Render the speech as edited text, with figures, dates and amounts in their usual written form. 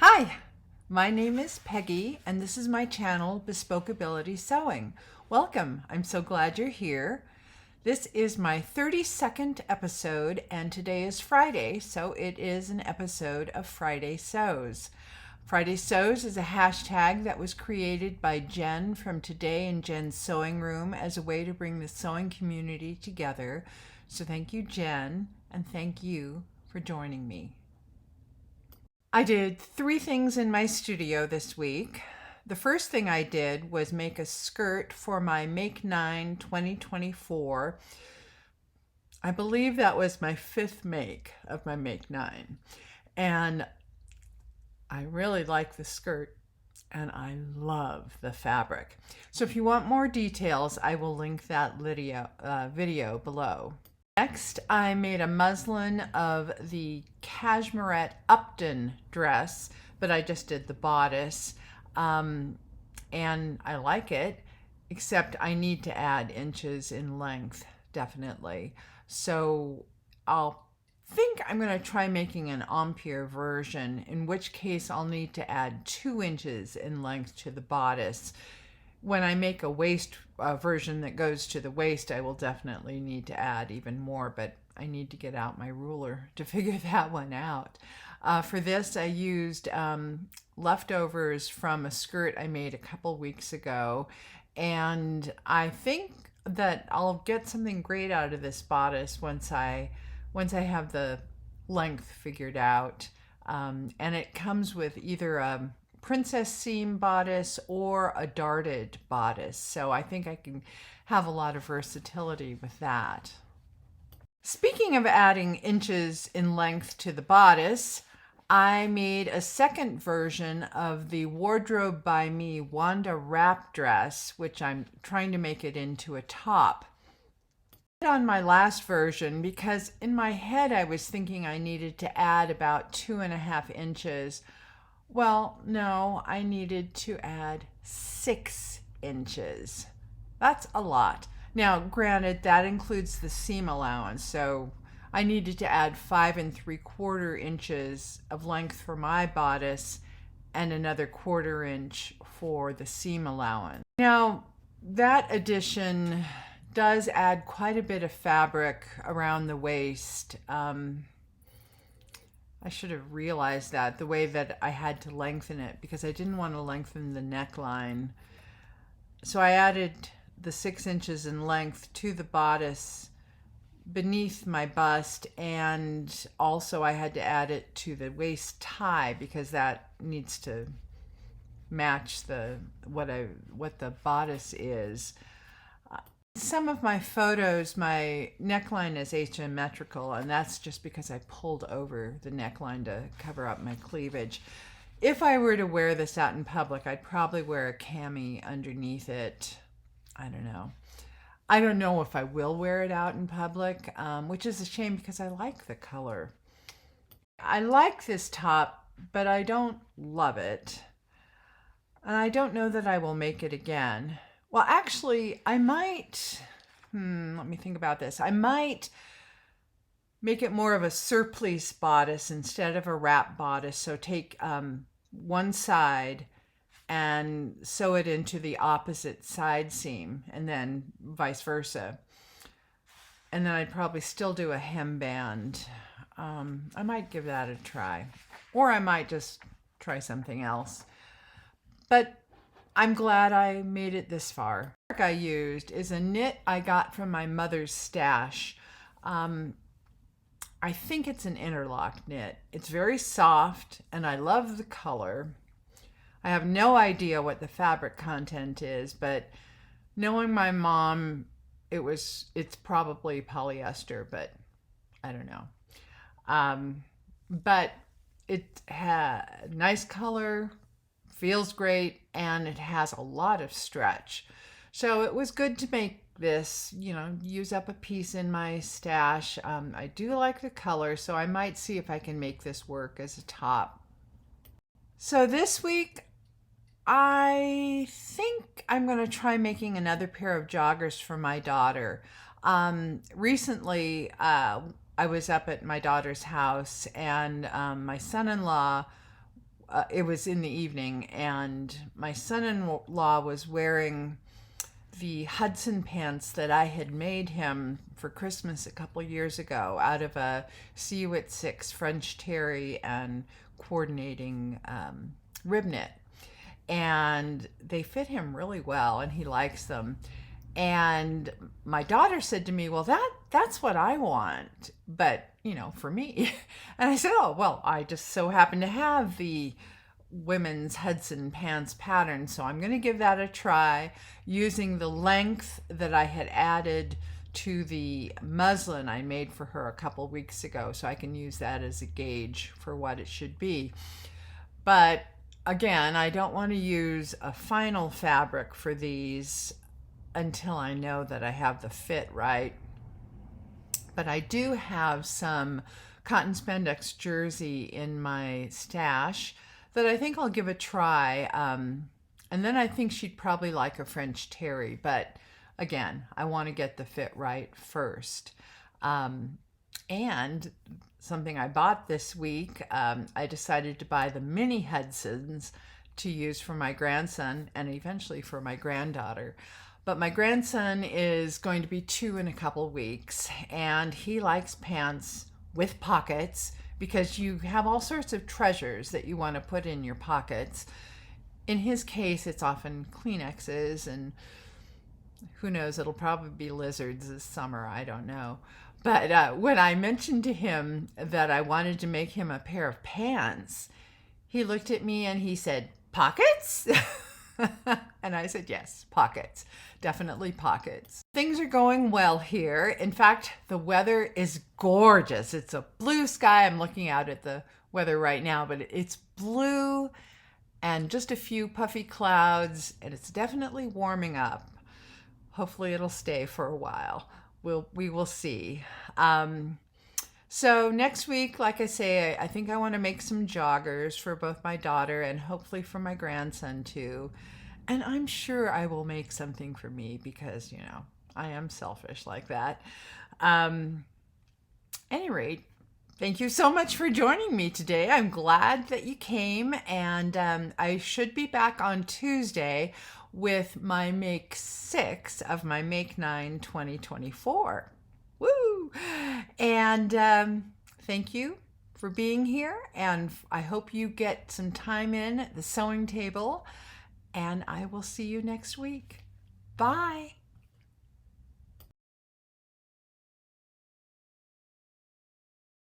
Hi, my name is Peggy, and this is my channel, Bespoke Ability Sewing. Welcome. I'm so glad you're here. This is my 32nd episode, and today is Friday, so it is an episode of Friday Sews. Friday Sews is a hashtag that was created by Jen from Today in Jen's Sewing Room as a way to bring the sewing community together. So thank you, Jen, and thank you for joining me. I did 3 things in my studio this week. The first thing I did was make a skirt for my Make 9 2024. I believe that was my 5th make of my Make 9. And I really like the skirt and I love the fabric. So if you want more details, I will link that video below. Next, I made a muslin of the Cashmerette Upton dress, but I just did the bodice, and I like it, except I need to add inches in length, definitely. So I'll think I'm going to try making an Empire version, in which case I'll need to add 2 inches in length to the bodice. When I make a waist version that goes to the waist, I will definitely need to add even more, but I need to get out my ruler to figure that one out. For this, I used leftovers from a skirt I made a couple weeks ago, and I think that I'll get something great out of this bodice once I have the length figured out. And it comes with either a princess seam bodice or a darted bodice. So I think I can have a lot of versatility with that. Speaking of adding inches in length to the bodice, I made a second version of the Wardrobe by Me Wanda wrap dress, which I'm trying to make it into a top. On my last version, because in my head I was thinking I needed to add about 2.5 inches. Well, no, I needed to add 6 inches. That's a lot. Now, granted, that includes the seam allowance, so I needed to add 5 3/4 inches of length for my bodice and another 1/4 inch for the seam allowance. Now, that addition does add quite a bit of fabric around the waist. I should have realized that, the way that I had to lengthen it, because I didn't want to lengthen the neckline. So I added the 6 inches in length to the bodice beneath my bust, and also I had to add it to the waist tie because that needs to match what the bodice is. Some of my photos, my neckline is asymmetrical, and that's just because I pulled over the neckline to cover up my cleavage. If I were to wear this out in public, I'd probably wear a cami underneath it. I don't know. I don't know if I will wear it out in public, which is a shame because I like the color. I like this top, but I don't love it. And I don't know that I will make it again. Well, actually, I might, let me think about this. I might make it more of a surplice bodice instead of a wrap bodice. So take one side and sew it into the opposite side seam, and then vice versa. And then I'd probably still do a hemband. I might give that a try. Or I might just try something else. But I'm glad I made it this far. The fabric I used is a knit I got from my mother's stash. I think it's an interlock knit. It's very soft and I love the color. I have no idea what the fabric content is, but knowing my mom, it's probably polyester, but I don't know. But it had nice color, feels great, and it has a lot of stretch. So it was good to make this, use up a piece in my stash. I do like the color, so I might see if I can make this work as a top. So this week, I think I'm going to try making another pair of joggers for my daughter. Recently, I was up at my daughter's house, and my son-in-law it was in the evening, and my son-in-law was wearing the Hudson pants that I had made him for Christmas a couple years ago out of a See You at Six French terry and coordinating rib knit. And they fit him really well, and he likes them. And my daughter said to me, well, that's what I want, but for me. And I said, oh, well, I just so happen to have the women's Hudson pants pattern, so I'm going to give that a try using the length that I had added to the muslin I made for her a couple weeks ago, so I can use that as a gauge for what it should be. But again, I don't want to use a final fabric for these until I know that I have the fit right. But I do have some cotton spandex jersey in my stash that I think I'll give a try. And then I think she'd probably like a French terry, but again, I want to get the fit right first. And something I bought this week, I decided to buy the mini Hudsons to use for my grandson and eventually for my granddaughter. But my grandson is going to be 2 in a couple weeks, and he likes pants with pockets because you have all sorts of treasures that you want to put in your pockets. In his case, it's often Kleenexes, and who knows, it'll probably be lizards this summer, I don't know. But when I mentioned to him that I wanted to make him a pair of pants, he looked at me and he said, pockets? And I said, yes, pockets, definitely pockets. Things are going well here. In fact, the weather is gorgeous. It's a blue sky. I'm looking out at the weather right now, but it's blue and just a few puffy clouds, and it's definitely warming up. Hopefully it'll stay for a while. We will see. So next week, like I say, I think I want to make some joggers for both my daughter and hopefully for my grandson too. And I'm sure I will make something for me because, I am selfish like that. Any rate, thank you so much for joining me today. I'm glad that you came, and I should be back on Tuesday with my Make 6 of my Make 9 2024. Woo! And thank you for being here, and I hope you get some time in at the sewing table, and I will see you next week. Bye!